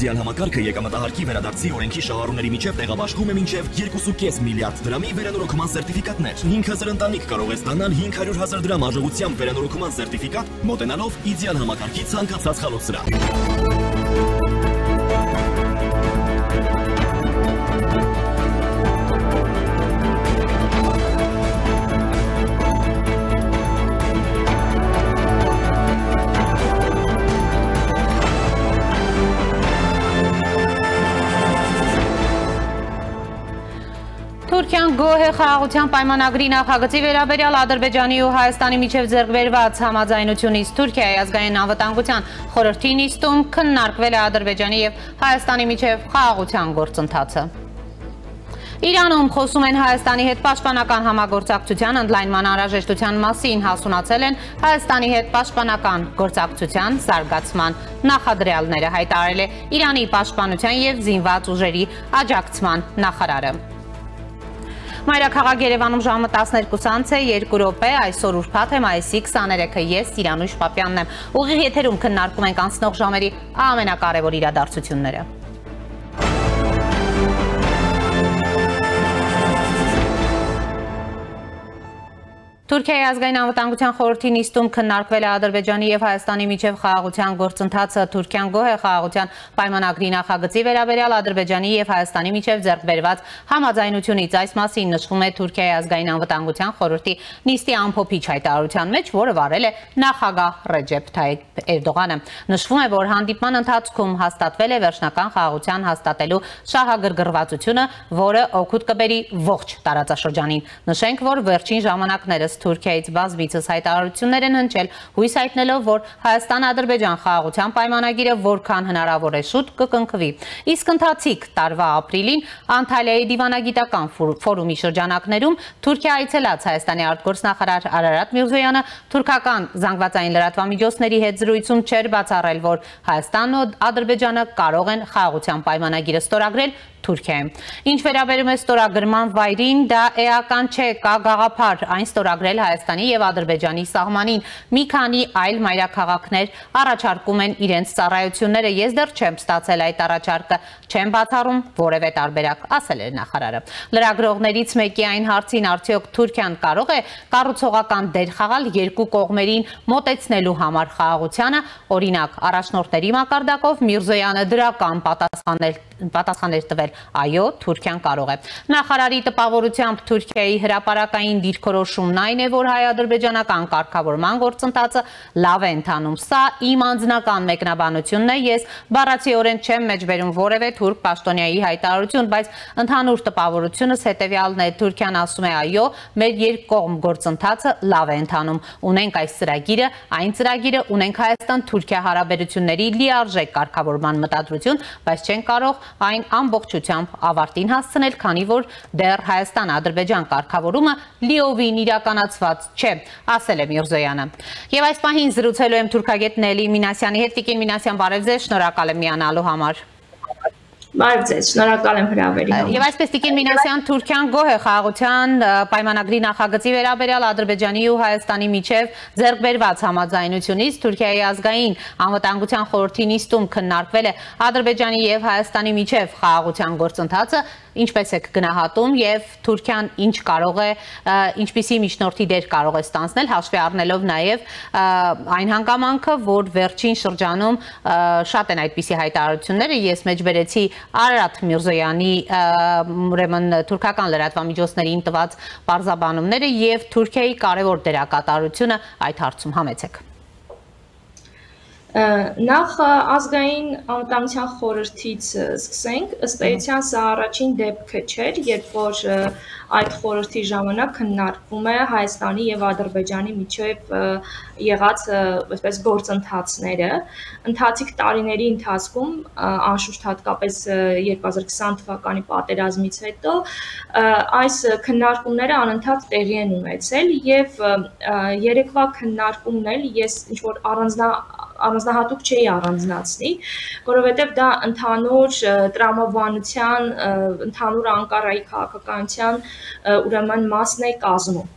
իդեալ համակարգը եկամտահարկի վերադարձի օրենքի շահառուների միջև տեղաբաշխում է մինչև 2.5 միլիարդ դրամի վերանորոգման սերտիֆիկատներ։ 5000 ընտանիք կարող է ստանալ 500,000 դրամ արժողությամբ վերանորոգման սերտիֆիկատ, մոտենալով իդեալ համակարգի ցանկացած խալոցրահ։ Թուրքիան գոհ է խաղաղության պայմանագրի նախագծի վերաբերյալ Ադրբեջանի ու Հայաստանի միջև ձեռքբերված համաձայնությունից Թուրքիայի ազգային անվտանգության խորհրդի նիստում քննարկվել է Ադրբեջանի և Հայաստանի միջև խաղաղության գործընթացը։ Իրանում խոսում են Հայաստանի հետ պաշտպանական համագործակցության ընդլայնման անհրաժեշտության մասին, հասունացել են Հայաստանի հետ պաշտպանական գործակցության զարգացման նախադրյալները, հայտարարել է Իրանի պաշտպանության և զինված ուժերի աջակցման նախարարը։ Մայրաքաղաք Երևանում ժամը 12:02 այսօր ուրբաթ է մայիսի 23-ը, ես Իրանուշ Պապյանն եմ։ Ուղիղ եթերում քննարկում ենք անցնող ժամերի ամենակարևոր իրադարձությունները։ Թուրքիայի ազգային անվտանգության խորհրդի նիստում քննարկվել է Ադրբեջանի և Հայաստանի միջև խաղաղության գործընթացը։ Թուրքիան գոհ է խաղաղության պայմանագրի նախագծի վերաբերյալ Ադրբեջանի և Հայաստանի միջև ձեռքբերված համաձայնությունից։ Այս մասին նշվում է Թուրքիայի ազգային անվտանգության խորհրդի նիստի ամփոփիչ հայտարարության մեջ, որը վարել է նախագահ Ռեջեփ Թայիփ Էրդողանը։ Նշվում է, որ հանդիպման ընթացքում հաստատվել է վերջնական խաղաղության հաստատելու շահագրգռվածությունը, որը օգուտ կբերի ողջ տարածաշրջանին։ Նշենք, որ վերջին ժամանակներս Թուրքիայից բազմիցս հայտարարություններ են հնչել, հույս հայտնելով, որ Հայաստան-Ադրբեջան խաղաղության պայմանագիրը որքան հնարավոր է շուտ կկնքվի։ Իսկ ընթացիկ տարվա ապրիլին Անտալիայի դիվանագիտական ֆորումի շրջանակներում Թուրքիա այցելած Հայաստանի արտգործնախարար Արարատ Միրզոյանը թուրքական զանգվածային լրատվամիջոցների հետ զրույցում չէր բացառել, որ Հայաստանն ու Ադրբեջանը կարող են խաղաղության պայմանագիրը ստորագրել Թուրքիայում։ Ինչ վերաբերում է ստորագրման վայրին, դա էական չէ, կա գաղափար այն ստորագրել Հայաստանի և Ադրբեջանի սահմանին։ Մի քանի այլ մայրաքաղաքներ առաջարկում են իրենց ծառայությունները, ես դեռ չեմ ստացել այդ առաջարկը, չեմ բացառում որևէ տարբերակ, ասել էր նախարարը։ Լրագրողներից մեկի այն հարցին, արդյոք Թուրքիան կարող է կառուցողական դեր խաղալ երկու կողմերին մոտեցնելու համար խաղաղությանը, օրինակ առաջնորդների մակարդակով, Միրզոյանը դրական պատասխաններ տվել, այո, Թուրքիան կարող է։ Նախարարի տպավորությամբ Թուրքիայի հրապարակային դիրքորոշումն այն է, որ հայ-ադրբեջանական կարգավորման գործընթացը լավ է ընթանում։ Սա իմ անձնական մեկնաբանությունն է, ես բառացիորեն չեմ մեջբերում որևէ թուրք պաշտոնյայի հայտարարություն, բայց ընդհանուր տպավորությունս հետևյալն է, Թուրքիան ասում է այո, մեր երկկողմ գործընթացը լավ է ընթանում։ Ունենք այս ծրագիրը, այն ծրագիրը, ունենք Հայաստան-Թուրքիա հարաբերությունների լիարժեք կարգավորման մտադրություն, բայց չեն կարող այն ամբողջությամբ ավարտին հասցնել, քանի որ դեռ Հայաստան-Ադրբեջան կարգավորումը լիովին իրականացված չէ, ասել է Միրզոյանը։ Եվ այս պահին զրուցելու եմ թուրքագետ Նելի Մինասյանի հետ։ Տիկին Մինասյան, բարև ձեզ, շնորհակալ եմ միանալու համար։ Բարև ձեզ, շնորհակալ եմ հրավերի համար։ Եվ այսպես Տիկին Մինասյան, Թուրքիան գոհ է խաղաղության պայմանագրի նախագծի վերաբերյալ Ադրբեջանի ու Հայաստանի միջև ձեռքբերված համաձայնությունից Թուրքիայի ազգային անվտանգության խորհրդի նիստում քննարկվել է Ադրբեջանի և Հայաստանի միջև խաղաղության գործընթացը, ինչպես եք գնահատում եւ Թուրքիան ինչ կարող է, ինչպիսի միջնորդի դեր կարող է ստանձնել, հաշվի առնելով նաեւ այն հանգամանքը, որ վերջին շրջանում շատ են այդպիսի հայտարարությունները, ես մեջբերեցի Արարատ Միրզոյանի ուրեմն թուրքական լրատվամիջոցներին տված պարզաբանումները եւ Թուրքիայի կարևոր դերակատարությունը այդ հարցում համեցեք։ Նախ ազգային անվտանգության խորհրդից սկսենք, ըստ էության սա առաջին դեպքը չէր, երբ որ այդ խորհրդի ժամանակ քննարկվում է Հայաստանի եւ Ադրբեջանի միջև եղած այսպես գործընթացները։ Ընթացիկ տարիների ընթացքում, անշուշտ հատկապես 2020 թվականի պատերազմից հետո, այս քննարկումները անընդհատ տեղի են ունեցել եւ երեկվա քննարկումն էլ ես ինչ որ առանձնահատուկ չէի առանձնացնի, որովհետև դա ընդհանուր տրամաբանության, ընդհանուր Անկարայի քաղաքականության ուրեմն մասն է կազմում։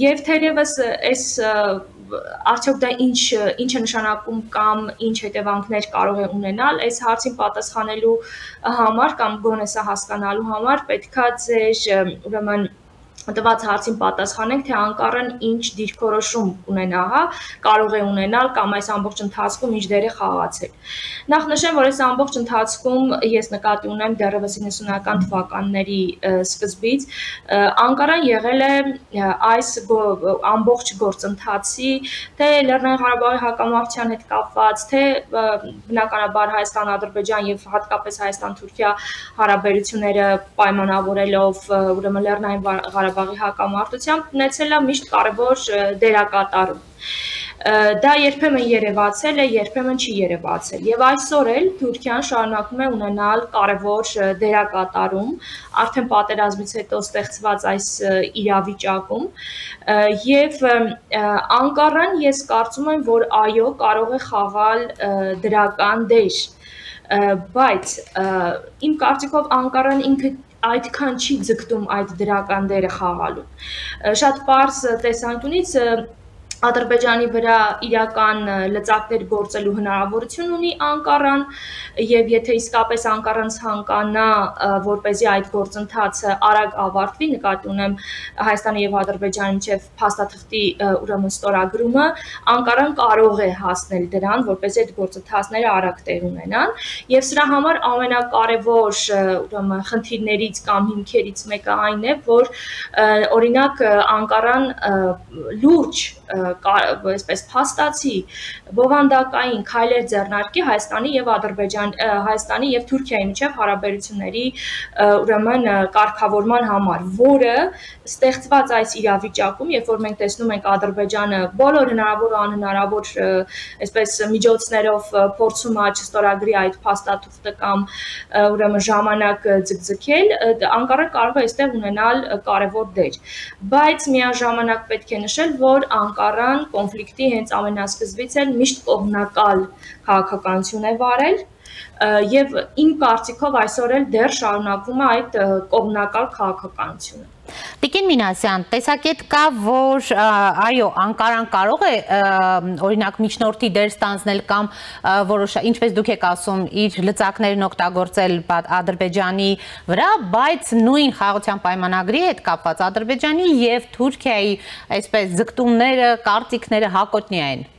Եվ թերևս այս արդյոք դա ինչ է նշանակում կամ ինչ հետևանքներ կարող է ունենալ, այս հարցին պատասխանելու համար կամ գոնե սա հասկանալու համար պետքա ձեր ուրեմն տված հարցին պատասխանենք, թե Անկարան ինչ դիրքորոշում ունենա, կարող է ունենալ կամ այս ամբողջ ընթացքում ինչ դեր է խաղացել։ Նախ նշեմ, որ այս ամբողջ ընթացքում ես նկատի ունեմ դեռևս 90-ական թվականների սկզբից Անկարան եղել է այս ամբողջ գործընթացի, թե Լեռնային Ղարաբաղի հակամարտության հետ կապված, թե բնականաբար Հայաստան-Ադրբեջան եւ հատկապես Հայաստան-Թուրքիա հարաբերությունները պայմանավորելով ուրեմն Լեռնային Ղարաբաղի հակամարտությամբ ունեցել է միշտ կարևոր դերակատարում։ Դա երբեմն երևացել է, երբեմն չի երևացել։ Եվ այսօր էլ Թուրքիան շարունակում է ունենալ կարևոր դերակատարում, արդեն պատերազմից հետո ստեղծված այս իրավիճակում, եւ Անկարան ես կարծում եմ, որ այո, կարող է խաղալ դրական դեր, բայց իմ կարծիքով Անկարան ինքը այդքան չի ձգտում այդ դրական դերը խաղալու։ Շատ պարզ տեսանկյունից Ադրբեջանի վրա իրական լծակներ գործելու հնարավորություն ունի Անկարան, եւ եթե իսկապես Անկարան ցանկանա, որպեսզի այդ գործընթացը արագ ավարտվի, նկատի ունեմ Հայաստանի եւ Ադրբեջանի միջև փաստաթղթի ուրեմն ստորագրումը, Անկարան կարող է հասնել դրան, որպեսզի այդ գործընթացները արագ տեղ ունենան, եւ սրա համար ամենակարևոր ուրեմն խնդիրներից կամ հիմքերից մեկը այն է, որ օրինակ Անկարան լուրջ այսպես փաստացի բովանդակային քայլեր ձեռնարկի Հայաստանի եւ Հայաստանի եւ Թուրքիայի միջև հարաբերությունների ուրեմն կարգավորման համար, որը ստեղծված այս իրավիճակում, երբ որ մենք տեսնում ենք Ադրբեջանը բոլոր հնարավոր ու անհնարավոր այսպես միջոցներով փորձում է չստորագրի այդ փաստաթուղթը կամ ուրեմն ժամանակ ձգձգել, Անկարան կարող է այստեղ ունենալ կարևոր դեր, բայց միաժամանակ պետք է նշել, որ Անկարան կոնֆլիկտի հենց ամենասկզբից էլ միշտ կողմնակալ քաղաքականություն է վարել եւ իմ կարծիքով այսօր էլ դեռ շարունակվում է այդ կողմնակալ քաղաքականությունը։ Տիկին Մինասյան, տեսակետ կա, որ այո, Անկարան կարող է օրինակ միջնորդի դեր ստանձնել կամ ինչպես դուք եք ասում, իր լծակներն օգտագործել Ադրբեջանի վրա, բայց նույն խաղաղության պայմանագրի հետ կապված Ադրբեջանի եւ Թուրքիայի այսպես ձգտումները, կարծիքները հակոտնյա են։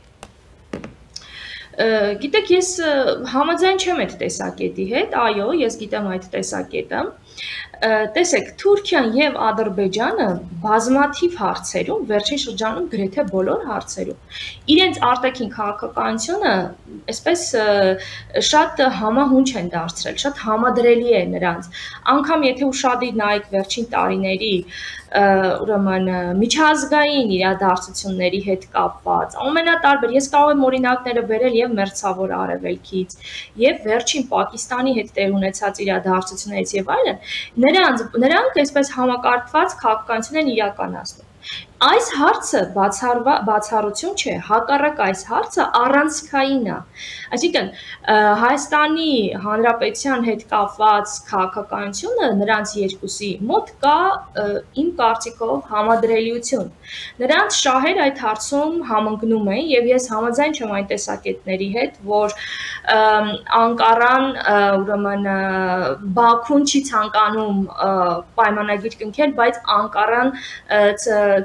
Գիտեք, ես համաձայն չեմ այդ տեսակետի հետ, այո, ես գիտեմ այդ տեսակետը։ Տեսեք, Թուրքիան եւ Ադրբեջանը բազմաթիվ հարցերում, վերջին շրջանում գրեթե բոլոր հարցերում, իրենց արտաքին քաղաքականությունը այսպես շատ համահունչ են դարձրել, շատ համադրելի է նրանց։ Անկամ եթե ուշադիր նայեք վերջին տարիների ուրեմն միջազգային իրադարձությունների հետ կապված, ամենատարբեր, ես կարող եմ օրինակները բերել եւ Մերձավոր Արևելքից, եւ վերջին Պակիստանի հետ տեղ ունեցած իրադարձություններից եւ այլն, նրանք այսպես համակարգված քաղաքականություն են իրականացնում։ Այս հարցը բացառություն չէ, հակառակ այս հարցը առանցքային է։ Այսինքն Հայաստանի Հանրապետության հետ կապված քաղաքականությունը նրանց երկուսի մոտ կա իմ կարծիքով համադրելիություն։ Նրանց շահեր այդ հարցում համընկնում են եւ ես համաձայն չեմ այն տեսակետների հետ, որ Անկարան ուրեմն Բաքուն չի ցանկանում պայմանագիր կնքել, բայց Անկարան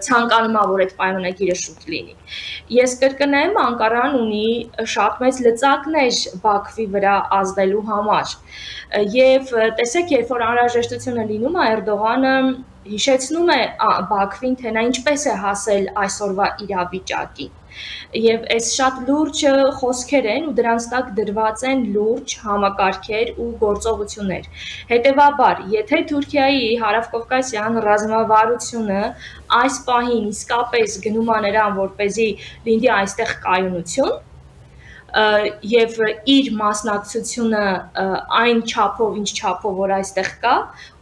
ցանկանում է, որ այդ պայմանագիրը շուտ լինի։ Ես կրկնեմ, Անկարան ունի շատ մեծ լծակներ Բաքվի վրա ազդելու համար։ Եվ տեսեք, երբ որ անհրաժեշտությունը լինում է, Էրդողանը հիշեցնում է Բաքվին, թե նա ինչպես է հասել այսօրվա իրավիճակին։ Եվ այս շատ լուրջ խոսքեր են ու դրանց տակ դրված են լուրջ համակարգեր ու գործողություններ։ Հետևաբար, եթե Թուրքիայի հարավկովկասյան ռազմավարությունը այս պահին իսկապես գնում է նրան, որպեսզի լինի այստեղ կայունություն, եւ իր մասնակցությունը այն չափով, ինչ չափով որ այստեղ կա,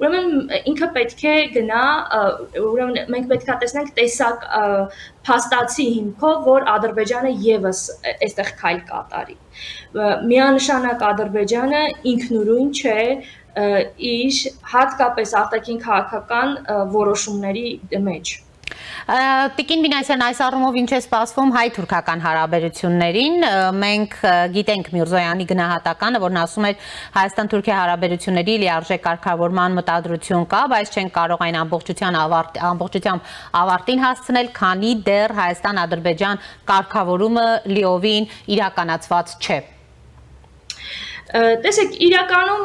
ուրեմն ինքը պետք է գնա, ուրեմն մենք պետք է տեսնենք տեսակ փաստացի հիմքով, որ Ադրբեջանը եւս այստեղ քայլ կատարի։ Միանշանակ Ադրբեջանը ինքնուրույն չէ իր հատկապես արտաքին քաղաքական որոշումների մեջ։ Տիկին Մինասյան, այս առումով ինչ է սպասվում հայ-թուրքական հարաբերություններին, մենք գիտենք Միրզոյանի գնահատականը, որն ասում էր Հայաստան-Թուրքիա հարաբերությունների լիարժեք կարգավորման մտադրություն կա, բայց չենք կարող այն ամբողջությամբ ավարտին հասցնել, քանի դեռ Հայաստան-Ադրբեջան կարգավորումը լիովին իրականացված չէ։ Տեսեք, իրականում,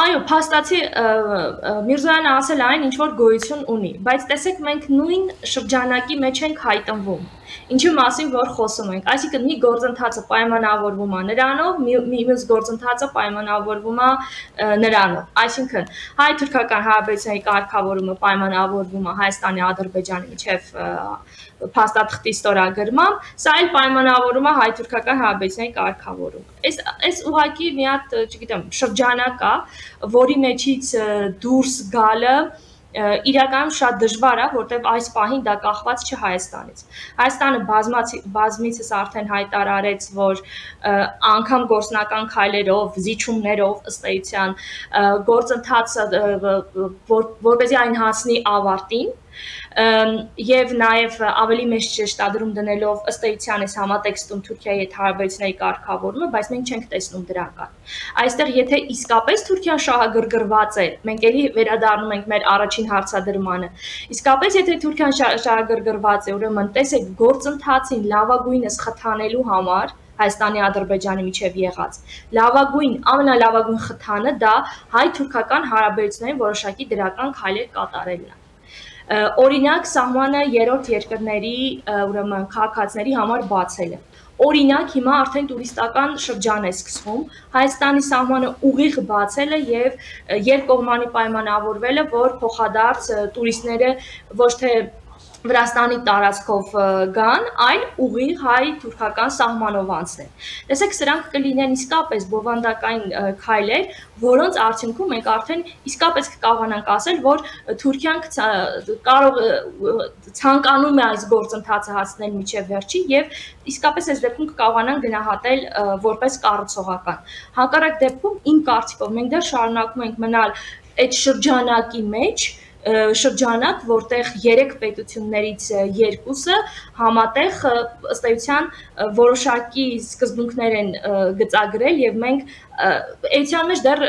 այո, փաստացի Միրզոյանը ասել այն, ինչ որ գոյություն ունի, բայց տեսեք, մենք նույն շրջանակի մեջ ենք հայտնվում, ինչի մասին որ խոսում ենք, այսինքն մի գործընթացը պայմանավորվում է նրանով, մյուս գործընթացը պայմանավորվում է նրանով, այսինքն հայ-թուրքական հարաբերությունների կարգավորումը պայմանավորվում է Հայաստանի Ադրբեջանի միջև փաստաթղթի ստորագրմամբ, սա էլ պայմանավորում է հայ-թուրքական հարաբերությունների կարգավորումը։ Այս ուղղակի մի հատ, չգիտեմ, շրջանակ է, որի մեջից դուրս գալը իրականում շատ դժվար է, որտեղ այս պահին դա կախված չէ Հայաստանից։ Հայաստանը բազմիցս արդեն հայտարարեց, որ անգամ գործնական քայլերով, զիջումներով, ըստ էության, գործընթացը որպեսզի այն հասնի ավարտին, եւ նաեւ ավելի մեծ շեշտադրում դնելով ըստ էության այս համատեքստում Թուրքիայի հետ հարաբերությունների կարգավորումը, բայց մենք չենք տեսնում դրական։ Այստեղ եթե իսկապես Թուրքիան շահագրգռված է, մենք էլի վերադառնում ենք մեր առաջին հարցադրմանը։ Իսկապես եթե Թուրքիան շահագրգռված է, ուրեմն տեսեք գործընթացին լավագույնս խթանելու համար Հայաստանի Ադրբեջանի միջև եղած լավագույն, ամենալավագույն խթանը դա հայ-թուրքական հարաբերությունների որոշակի դրական քայլեր կատարելն է։ Օրինակ սահմանը երրորդ երկրների ուրեմն քաղաքացիների համար բացելը։ Օրինակ հիմա արդեն տուրիստական շրջան է սկսվում, Հայաստանի սահմանը ուղիղ բացելը եւ երկկողմանի պայմանավորվելը, որ փոխադարձ տուրիստները ոչ թե Վրաստանի տարածքով գան, այլ ուղիղ հայ-թուրքական սահմանով անցնեն։ Տեսեք, սրանք կլինեն իսկապես բովանդակային քայլեր, որոնց արդյունքում մենք արդեն իսկապես կկարողանանք ասել, որ Թուրքիան կարող ցանկանում է այս գործընթացը հասնել մինչև վերջին եւ իսկապես այս դեպքում կկարողանանք գնահատել որպես կառուցողական։ Հակառակ դեպքում իմ կարծիքով մենք դեռ շարունակում ենք մնալ այդ շրջանակի մեջ, շրջանակ, որտեղ երեք պետություններից երկուսը համատեղ ըստ էության որոշակի սկզբունքներ են գծագրել եւ մենք էության մեջ դեռ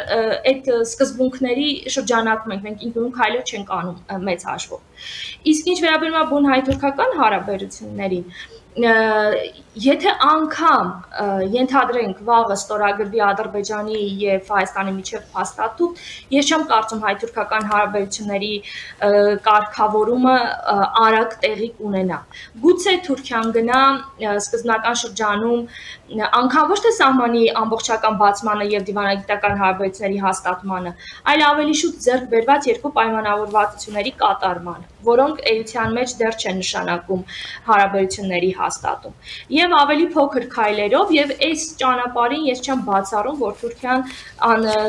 այդ սկզբունքների շրջանակում ենք, մենք ինքնուրույն քայլեր չենք անում մեծ հաշվով։ Իսկ ինչ վերաբերում է բուն հայ-թուրքական հարաբերություններին, եթե անգամ ենթադրենք վաղը ստորագրվի Ադրբեջանի եւ Հայաստանի միջև փաստաթուղթ, ես չեմ կարծում հայ-թուրքական հարաբերությունների կարգավորումը արագ տեղի կունենա։ Գուցե Թուրքիան գնա սկզբնական շրջանում անգամ ոչ թե սահմանի ամբողջական բացմանը եւ դիվանագիտական հարաբերությունների հաստատմանը, այլ ավելի շուտ ձեռք բերված երկու պայմանավորվածությունների կատարմանը, որոնք էության մեջ դեռ չեն նշանակում հարաբերությունների հաստատում։ Եվ ավելի փոքր քայլերով եւ այս ճանապարհին ես չեմ բացառում, որ Թուրքիան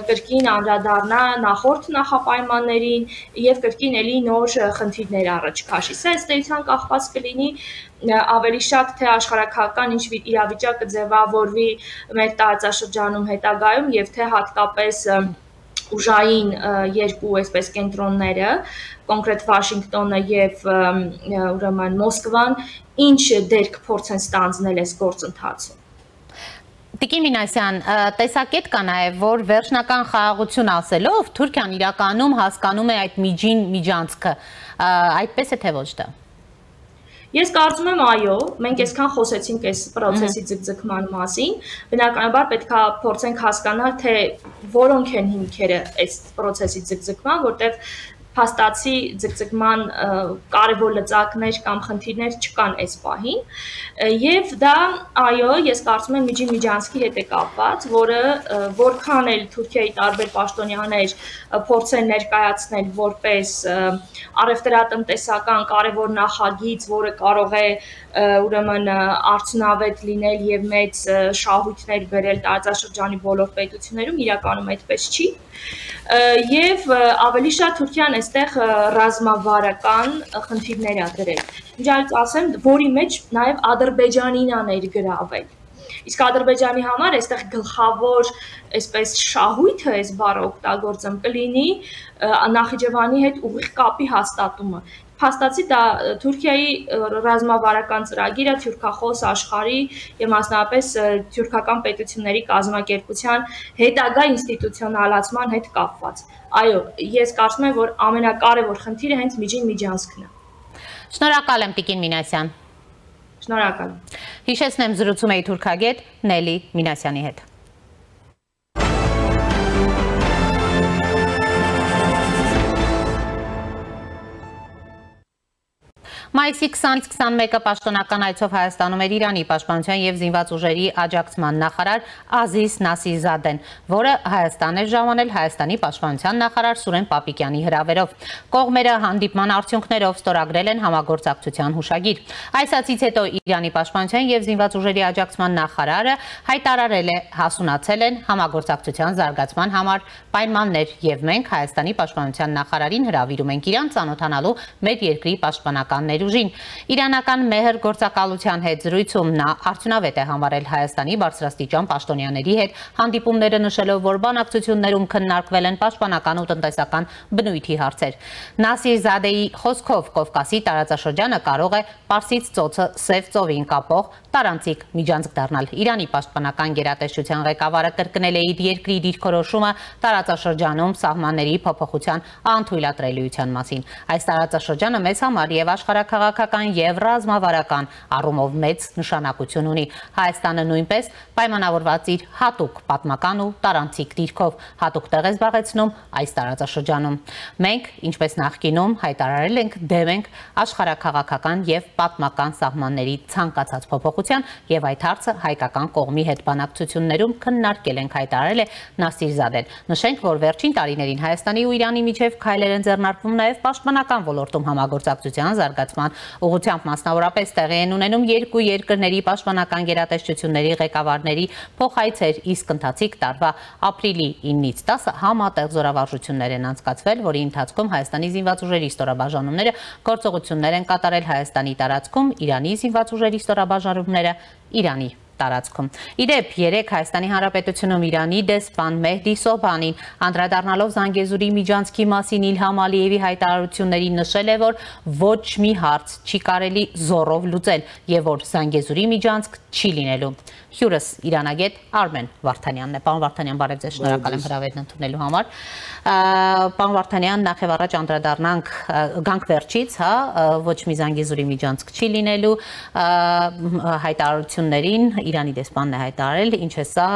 կրկին անդրադառնա նախորդ նախապայմաններին եւ կրկին էլի նոր խնդիրներ առաջ քաշի։ Սա ըստ էության կախված կլինի ավելի շատ թե աշխարհակահական ինչ իրավիճակ կձևավորվի մեր տարածաշրջանում հետագայում եւ թե հատկապես ուժային երկու այսպես կենտրոնները, կոնկրետ Վաշինգտոնը եւ ուրեմն Մոսկվան ինչ դերք փորձեն ստանձնել այս գործընթացում։ Տիկին Մինասյան, տեսակետ կա նաև, որ վերջնական խաղաղություն ասելով Թուրքիան իրականում հասկանում է այդ միջին միջանցքը, այդպես է թե ոչ դա։ Ես կարծում եմ այո, մենք այսքան խոսեցինք այս process-ի ձգձգման մասին, բնականաբար պետք է փորձենք հասկանալ, թե որոնք են հիմքերը այս process-ի ձգձգման, որտեղ փաստացի ձգձգման կարևոր լծակներ կամ խնդիրներ չկան այս պահին, եւ դա այո, ես կարծում եմ միջին միջանցքի հետ է կապված, որը որքան էլ Թուրքիայի տարբեր պաշտոնյաներ փորձեն ներկայացնել որպես առևտրատնտեսական կարևոր նախագիծ, որը կարող է ուրեմն արդյունավետ լինել եւ մեծ շահույթներ բերել տարածաշրջանի բոլոր պետություններում, իրականում այդպես չի։ Եվ ավելի շատ Թուրքիան այստեղ ռազմավարական խնդիրներ է դրել։ Ինչ ասեմ, որի մեջ նաև Ադրբեջանին է ներգրավել։ Իսկ Ադրբեջանի համար այստեղ գլխավոր այսպես շահույթը այս բառը օգտագործեմ կլինի Նախիջևանի հետ ուղիղ կապի հաստատումը։ Փաստացի դա Թուրքիայի ռազմավարական ծրագիրը թուրքախոս աշխարհի եւ մասնավորապես թուրքական պետությունների կազմակերպության հետագա ինստիտուցիոնալացման հետ կապված։ Այո, ես կարծում եմ, որ ամենակարևոր խնդիրը հենց միջին միջանցքն է։ Շնորհակալ եմ Տիկին Մինասյան։ Շնորհակալ։ Հիշեցնեմ զրուցում էի թուրքագետ Նելի Մինասյանի հետ։ Մայիսի 20-21-ը պաշտոնական այցով Հայաստանում էր Իրանի պաշտպանության և զինված ուժերի աջակցման նախարար Ազիզ Նասիրզադեն, որը Հայաստան էր ժամանել Հայաստանի պաշտպանության նախարար Սուրեն Պապիկյանի հրավերով։ Կողմերը հանդիպման արդյունքներով ստորագրել են համագործակցության հուշագիր։ Այսացից հետո Իրանի պաշտպանության և զինված ուժերի աջակցման նախարարը հայտարարել է հասունացել են համագործակցության զարգացման համար պայմաններ և մենք Հայաստանի պաշտպանության նախարարին հրավիրում ենք իրան ծանոթանալու մեր երկրի պաշտպանական ներուժին։ Իրանական մեհր գործակալության հետ զրույցում նա արդյունավետ է համարել Հայաստանի բարձրաստիճան պաշտոնյաների հետ հանդիպումները նշելով, որ բանակցություններում քննարկվել են պաշտպանական ու տնտեսական բնույթի հարցեր։ Նասիրզադեի խոսքով Կովկասի տարածաշրջանը կարող է Պարսից ծոցը Սև ծովին կապող տարանցիկ միջանցք դառնալ։ Իրանի պաշտպանական գերատեսչության ղեկավարը կրկնել է իր երկրի դիրքորոշումը տարածաշրջանում սահմանների փոփոխության անթույլատրելիության մասին։ Այս տարածաշրջանը մեծ համար եւ աշխարհաքաղաքական եւ ռազմավարական առումով մեծ նշանակություն ունի։ Հայաստանը նույնպես պայմանավորված իր հատուկ պատմական ու տարանցիկ դիրքով հատուկ տեղ է զբաղեցնում այս տարածաշրջանում։ Մենք, ինչպես նախկինում, հայտարարել ենք դեմ ենք աշխարհաքաղաքական եւ պատմական սահմանների ցանկացած փոփոխության եւ այդ հարցը հայկական կողմի հետ բանակցություններում քննարկել ենք, հայտարարել է Նասիրզադեն։ Նշենք, որ վերջին տարիներին Հայաստանի ու Իրանի միջև քայլեր են ձեռնարկվում նաեւ պաշտպանական ոլորտում համագործակցության զարգացման ուղղությամբ, մասնավորապես տեղի են ունենում երկու երկրների պաշտպանական գերատեսչությունների ղեկավարների փոխայցեր, իսկ ընթացիկ տարվա ապրիլի 9-ից 10-ը համատեղ զորավարժություններ են անցկացվել, որի ընթացքում Հայաստանի զինված ուժերի ստորաբաժանումները գործողություններ են կատարել Հայաստանի տարածքում, Իրանի զինված ուժերի ստորաբաժանումները Իրանի տարածքում։ Իդեպ, երեկ Հայաստանի Հանրապետությունում Իրանի դեսպան Մեհդի Սոբհանին անդրադառնալով Զանգեզուրի միջանցքի մասին Իլհամ Ալիևի հայտարարություններին նշել է, որ ոչ մի հարց չի կարելի զոռով լուծել եւ որ Զանգեզուրի միջանցք չի լինելու։ Հյուրս իրանագետ Արմեն Վարդանյանն է։ Պարոն Վարդանյան, բարև ձեզ, շնորհակալ եմ հրավերն ընդունելու համար։ Պարոն Վարդանյան, նախ առաջ անդրադառնանք գանք վերջից, հա, ոչ մի Զանգեզուրի միջանցք չի լինելու հայտարարություններին Իրանի դեսպանն է հայտարարել, ինչ է սա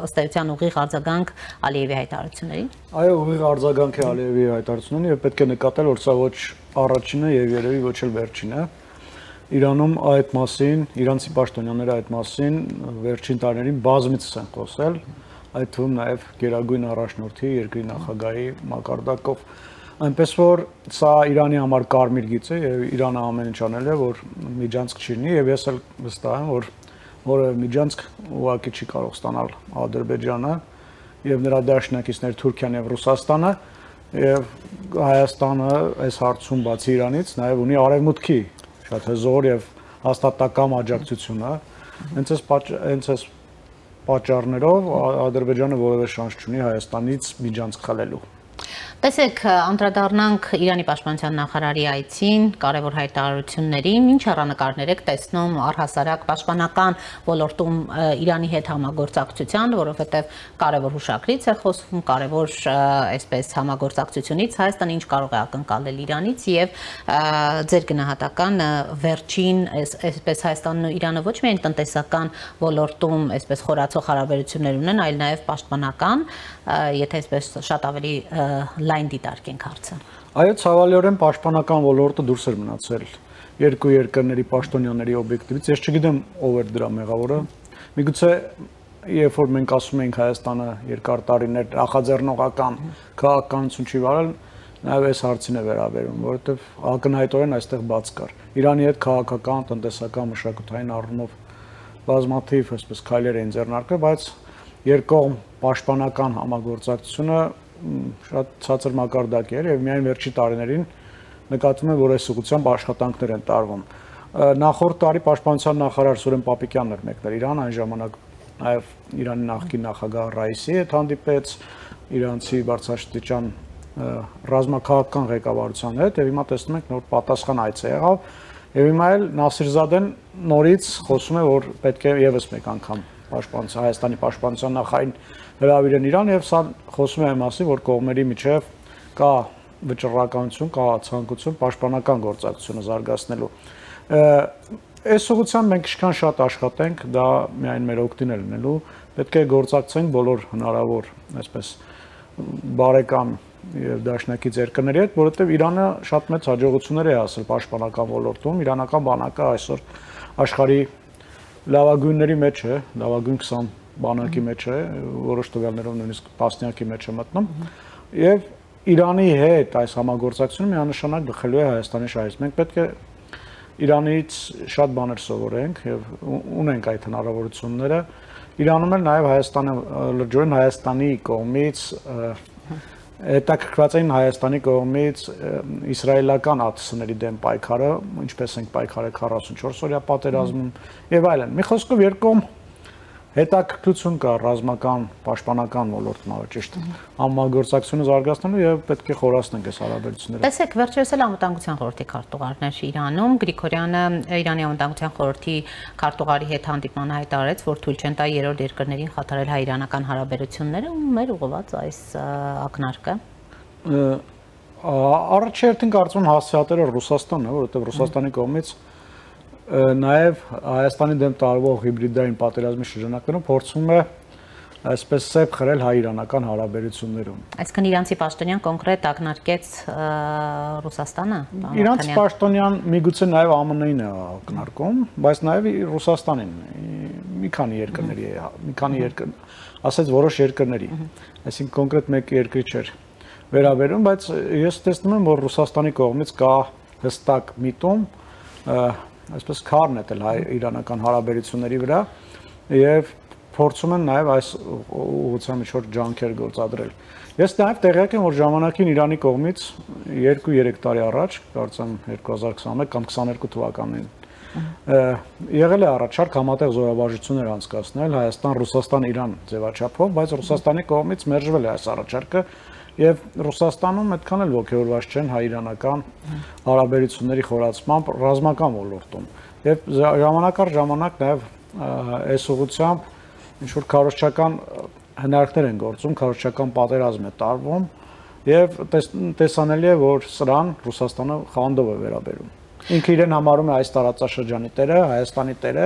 ըստ էության ուղիղ արձագանք Ալիևի հայտարարություններին։ Այո, ուղիղ արձագանք է Ալիևի հայտարարություններին եւ պետք է նկատել, որ սա ոչ առաջինը եւ երևի ոչ էլ վերջինը։ Իրանում այդ մասին, իրանցի պաշտոնյաները այդ մասին վերջին տարիներին բազմիցս են խոսել, այդ թվում նաեւ Գերագույն առաջնորդի, երկրի նախագահի մակարդակով, այնպես որ սա Իրանի համար կարմիր գիծ է եւ Իրանը ամեն ինչ անել է, որ միջանցք չի լինի եւ ես էլ վստահ եմ, որ որևէ միջանցք ուղղակի չի կարող ստանալ Ադրբեջանը եւ նրա դաշնակիցներ Թուրքիան եւ Ռուսաստանը եւ Հայաստանը այս հարցում բացի Իրանից նաեւ ունի արևմուտքի շատ հզոր եւ հաստատակամ աջակցությունը, հենց այս պատճառներով Ադրբեջանը որևէ շանս չունի Հայաստանից միջանցք խլելու։ Տեսեք, անդրադառնանք Իրանի պաշտպանության նախարարի այցին, կարևոր հայտարարություններին, ինչ հեռանկարներ եք տեսնում առհասարակ պաշտպանական ոլորտում Իրանի հետ համագործակցության, որովհետև կարևոր հուշագրից է խոսվում, կարևոր այսպես համագործակցությունից, Հայաստանը ինչ կարող է ակնկալել Իրանից եւ ձեր գնահատական վերջին այսպես Հայաստանն ու Իրանը ոչ միայն տնտեսական ոլորտում այսպես խորացող հարաբերություններ ունեն, այլ նաեւ պաշտպանական, եթե այսպես շատ ավելի լայն դիտարկենք հարցը։ Այո, ցավալիորեն պաշտպանական ոլորտը դուրս էր մնացել երկու երկրների պաշտոնյաների օբյեկտիվից։ Ես չգիտեմ ով էր դրա մեղավորը։ Միգուցե երբ որ մենք ասում ենք Հայաստանը երկար տարիներ նախաձեռնողական քաղաքականություն չի վարել, նաև այս հարցին է վերաբերում, որովհետև ակնհայտորեն այստեղ բաց կար։ Իրանի հետ քաղաքական, տնտեսական, մշակութային առումով բազմաթիվ այսպես քայլեր էին ձեռնարկվել, բայց երկկողմ պաշտպանական համագործակցությունը շատ ցածր մակարդակի էր եւ միայն վերջին տարիներին նկատվում է, որ այս ուղղությամբ աշխատանքներ են տարվում։ Նախորդ տարի պաշտպանության նախարար Սուրեն Պապիկյանն էր մեկնել Իրան, այն ժամանակ նաեւ Իրանի նախկին նախագահ Ռայիսի հետ հանդիպեց, իրանցի բարձրաստիճան ռազմաքաղաքական ղեկավարության հետ եւ հիմա տեսնում ենք նոր պատասխան այց է եղավ եւ հիմա էլ Նասիրզադեն նորից խոսում է որ պետք է եւս մեկ անգամ պաշտպանության Հայաստանի պաշտպանության նախարարին հրավիրեն իրան եւ սա խոսում է այն մասին որ կողմերի միջև կա վճռականություն, կա ցանկություն պաշտպանական գործակցությունը զարգացնելու այս ուղղությամբ մենք ինչքան շատ աշխատենք դա միայն մեր օգտին է լինելու պետք է գործակցենք բոլոր հնարավոր այսպես բարեկամ եւ դաշնակից երկրների հետ, որովհետեւ Իրանը շատ մեծ հաջողություններ է հասել պաշտպանական ոլորտում, իրանական բանակը այսօր աշխարհի լավագույնների մեջ է, լավագույն 20 բանակի մեջ է, որոշ տվյալներով նույնիսկ տասնյակի մեջ է մտնում, եւ Իրանի հետ այս համագործակցությունը միանշանակ գխելու է Հայաստանի շահից։ Մենք պետք է Իրանից շատ բաներ սովորենք եւ ունենք այդ հնարավորությունները։ Իրանում էլ նաեւ Հայաստանը լրջորեն Հայաստանի կողմից հետաքրքրված էին Հայաստանի կողմից իսրայելական ԱԹՍ-ների դեմ պայքարը, ինչպես ենք պայքարել 44 օրյա պատերազմում եւ այլն։ Մի խոսքով երկում հետաքրքրություն կա ռազմական պաշտպանական ոլորտում, ճիշտ համագործակցությունը զարգացնելու եւ պետք է խորացնենք այս հարաբերությունները։ Տեսեք, վերջերս էլ անվտանգության խորհրդի քարտուղարներ Իրանում Գրիգորյանը Իրանի անվտանգության խորհրդի քարտուղարի հետ հանդիպման հայտարարեց, որ թույլ չեն տա երրորդ երկրներին խաթարել հայ-իրանական հարաբերությունները ու մեր ուղղված այս ակնարկը։ Առաջերտին կարծում եմ հասցեատերը Ռուսաստանն է, որովհետեւ Ռուսաստանի կողմից նաև Հայաստանի դեմ տարվող հիբրիդային պատերազմի շրջանակներում փորձում է այսպես սեփ խրել հայ-իրանական հարաբերություններում։ Այսինքն իրանցի պաշտոնյան կոնկրետ ակնարկեց Ռուսաստանը։ Իրանցի պաշտոնյան միգուցե նաև ԱՄՆ-ին է ակնարկում, բայց նաև Ռուսաստանին, մի քանի երկրների է, մի քանի երկր, ասած որոշ երկրների, այսինքն կոնկրետ մեկ երկրի չէր վերաբերում, բայց ես տեսնում եմ, որ Ռուսաստանի կողմից կա հստակ միտում այսպես քարն է տել հայ-իրանական հարաբերությունների վրա եւ փորձում են նաեւ այս ուղղությամբ ինչ-որ ջանքեր գործադրել։ Ես նաեւ տեղյակ եմ, որ ժամանակին Իրանի կողմից 2-3 տարի առաջ, կարծեմ 2021 կամ 22 թվականին եղել է առաջարկ համատեղ զորավարժություններ անցկացնել Հայաստան-Ռուսաստան-Իրան ձևաչափով, բայց Ռուսաստանի կողմից մերժվել է այս առաջարկը եւ Ռուսաստանում այդքան էլ ողջորված չեն հայ-իրանական հարաբերությունների խորացմամբ ռազմական ոլորտում եւ ժամանակ առ ժամանակ նաեւ այս ուղղությամբ ինչ որ քարոզչական հնարքներ են գործում, քարոզչական պատերազմ է տարվում եւ տեսանելի է որ սրան Ռուսաստանը խանդով է վերաբերում։ Ինքը իրեն համարում է այս տարածաշրջանի տերը, Հայաստանի տերը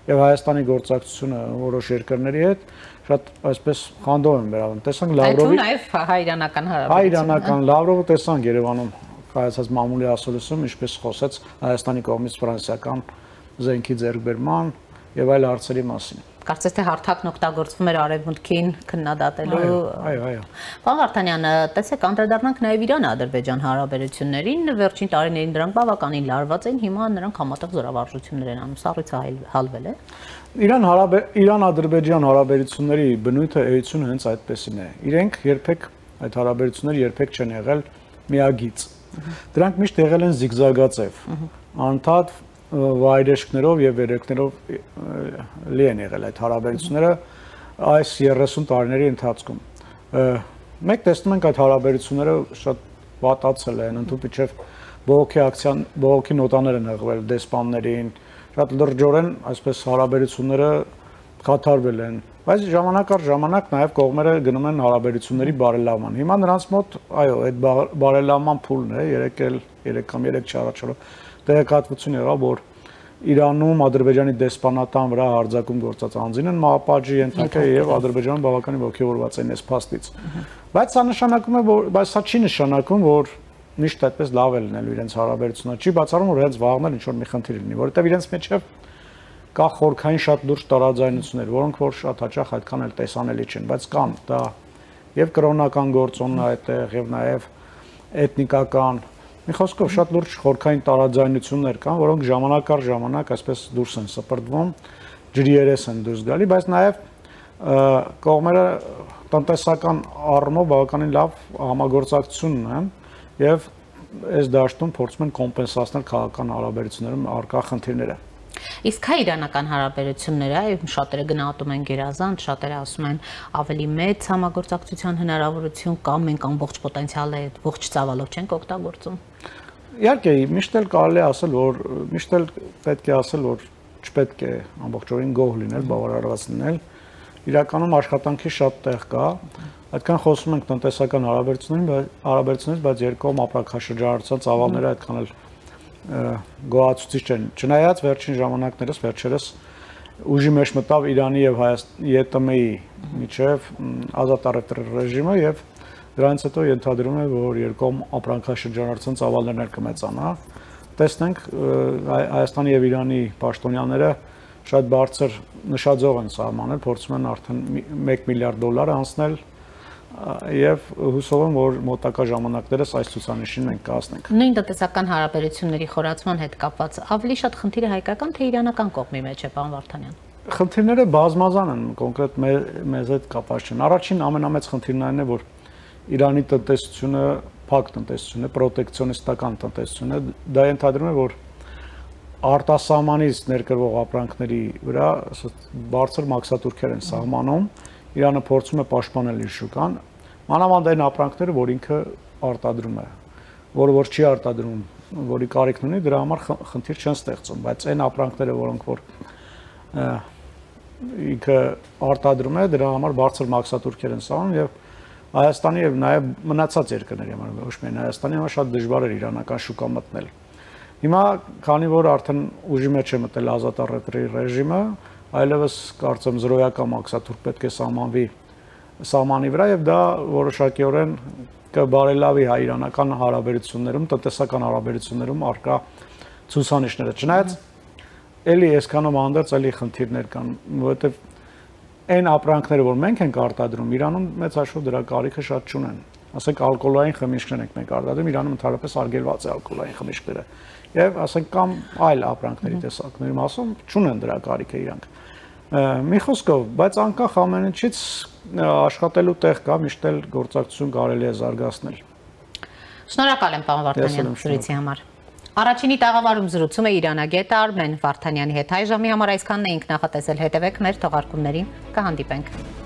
եւ Հայաստանի գործակցությունը որոշ երկրների հետ շատ այսպես խանդով են վերաբերում։ Տեսանք Լավրովի նաեւ հայ-իրանական հարաբերությունները։ Հայ-իրանական Լավրովը տեսանք Երևանում կայացած մամուլի ասուլիսում ինչպես խոսեց Հայաստանի կողմից ֆրանսիական զենքի ձեռքբերման եւ այլ հարցերի մասին։ Կարծես թե հարթակն օգտագործվում էր արևմուտքին քննադատելու։ Այո։ Պարոն Վարդանյան, տեսեք, անդրադառնանք նաեւ Իրան-Ադրբեջան հարաբերություններին, վերջին տարիներին դրանք բավականին լարված էին, հիմա նրանք համատեղ զորավարժություններ են անում, սառույցը հալվել է։ Իրան-Ադրբեջան հարաբերությունների բնույթը էությունը հենց այդպեսին է։ Իրենք երբեք այդ հարաբերությունները երբեք չեն եղել միագիծ։ Դրանք միշտ եղել են զիգզագաձև, անընդհատ վայրեջքներով եւ վերելքներով լի են եղել այդ հարաբերությունները այս 30 տարիների ընթացքում։ Մենք տեսնում ենք այդ հարաբերությունները շատ վատացել են, ընդհանուր բողոքի նոտաներ են հղվել դեսպաններին, շատ լրջորեն այսպես հարաբերությունները խաթարվել են, բայց ժամանակ առ ժամանակ նաեւ կողմերը գնում են հարաբերությունների բարելավման։ Հիմա նրանց մոտ, այո, այդ բարելավման փուլն է, 3 կամ 3 չառաջալով տեղեկատվություն եղավ, որ Իրանում Ադրբեջանի դեսպանատան վրա հարձակում գործած անձին են մահապատժի ենթարկել եւ Ադրբեջանը բավականին ողջորված են այս փաստից։ Բայց սա նշանակում է, որ բայց սա չի նշանակում, որ միշտ այդպես լավ է լինելու իրենց հարաբերությունները։ Չի բացառում, որ հենց վաղներ ինչ որ մի խնդիր լինի, որովհետեւ իրենց մեջև կա խորքային շատ լուրջ տարաձայնություններ, որոնք որ շատ հաճախ այդքան էլ տեսանելի չեն, բայց կան դա եւ կրոնական գործոնն այդտեղ եւ նաեւ էթնիկական մի խոսքով շատ լուրջ խորքային տարաձայնություններ կան, որոնք ժամանակ առ ժամանակ այսպես դուրս են սպրտվում, ջրի երես են դուրս գալի, բայց նաեւ կողմերը տնտեսական առումով բավականին լավ համագործակցություն ունեն եւ այս դաշտում փորձում են կոմպենսացնել քաղաքական հարաբերություններում առկա խնդիրները։ Իսկ հայ իրանական հարաբերությունները, շատերը գնահատում են գերազանց, շատերը ասում են ավելի մեծ համագործակցության հնարավորություն կա, մենք ամբողջ պոտենցիալը ողջ ծավալով չենք օգտագործում։ Իհարկե, միշտ էլ կարելի է ասել, որ միշտ էլ պետք է ասել, որ չպետք է ամբողջովին գոհ լինել, բավարարված լինել։ Իրականում աշխատանքի շատ տեղ կա, այդքան խոսում ենք տնտեսական հարաբերություններից, բայց երկկողմ ապրանքաշրջանառության ծավալները այդքան էլ գոհացուցիչ չեն։ Չնայած վերջին ժամանակներս վերջերս ուժի մեջ մտավ Իրանի եւ ԵՏՄ-ի միջև ազատ առևտրի ռեժիմը եւ դրանից հետո ենթադրում է, որ երկկողմ ապրանքաշրջանառության ծավալներն կմեծանա։ Տեսնենք Հայաստանի եւ Իրանի պաշտոնյաները շատ բարձր նշաձող են սահմանել, փորձում են արդեն $1 միլիարդ անցնել եւ հուսով եմ, որ մոտակա ժամանակներս այս ցուցանիշին մենք կհասնենք։ Նույն տնտեսական հարաբերությունների խորացման հետ կապված ավելի շատ խնդիրը հայկական թե իրանական կողմի մեջ է, պարոն Վարդանյան։ Խնդիրները բազմազան են, կոնկրետ մեզ հետ կապված չեն։ Առաջին ամենամեծ խնդիրն այն է, որ Իրանի տնտեսությունը փակ տնտեսություն է, պրոտեկցիոնիստական տնտեսություն է, դա ենթադրում է, որ արտասահմանից ներկրվող ապրանքների վրա բարձր մաքսատուրքեր են սահմանում, Իրանը փորձում է պաշտպանել իր շուկան, մանավանդ այն ապրանքները, որ ինքը արտադրում է, որը որ չի արտադրում, որի կարիքն ունի, դրա համար խնդիր չեն ստեղծում, բայց այն ապրանքները, որոնք որ ինքը արտադրում է, դրա համար բարձր մաքսատուրքեր են սահմանում եւ Հայաստանի եւ նաեւ մնացած երկրների համար, ոչ միայն Հայաստանի համար շատ դժվար է իրանական շուկա մտնել։ Հիմա, քանի որ արդեն ուժի մեջ է մտել ազատ առևտրի ռեժիմը, այլևս կարծեմ զրոյական մաքսատուրք պետք է սահմանվի սահմանի վրա եւ դա որոշակիորեն կբարելավի հայ-իրանական հարաբերություններում, տնտեսական հարաբերություններում արկա ցուցանիշները։ Չնայած էլի այսքանով անդրց էլի խնդիրներ կան, որովհետեւ այն ապրանքները, որ մենք ենք արտադրում, Իրանում մեծ հաշվով դրա կարիքը շատ չունեն։ Ասենք ալկոհոլային խմիչքներ ենք մենք արտադրում, Իրանում ընդհանրապես արգելված է ալկոհոլային խմիչքները։ Եվ ասենք կամ այլ ապրանքների տեսակների մասում չունեն դրա կարիքը իրանք։ Մի խոսքով, բայց անկախ ամեն ինչից աշխատելու տեղ կա, միշտ էլ գործակցություն կարելի է զարգացնել։ Շնորհակալ եմ, պարոն Վարդանյան, զրույցի համար։ Առաջինի տաղավարում զրուցում է իրանագետ Արմեն Վարդանյանի հետ։ Այժմի համար այսքանն էինք նախատեսել, հետևեք մեր թողարկումներին, կհանդիպենք։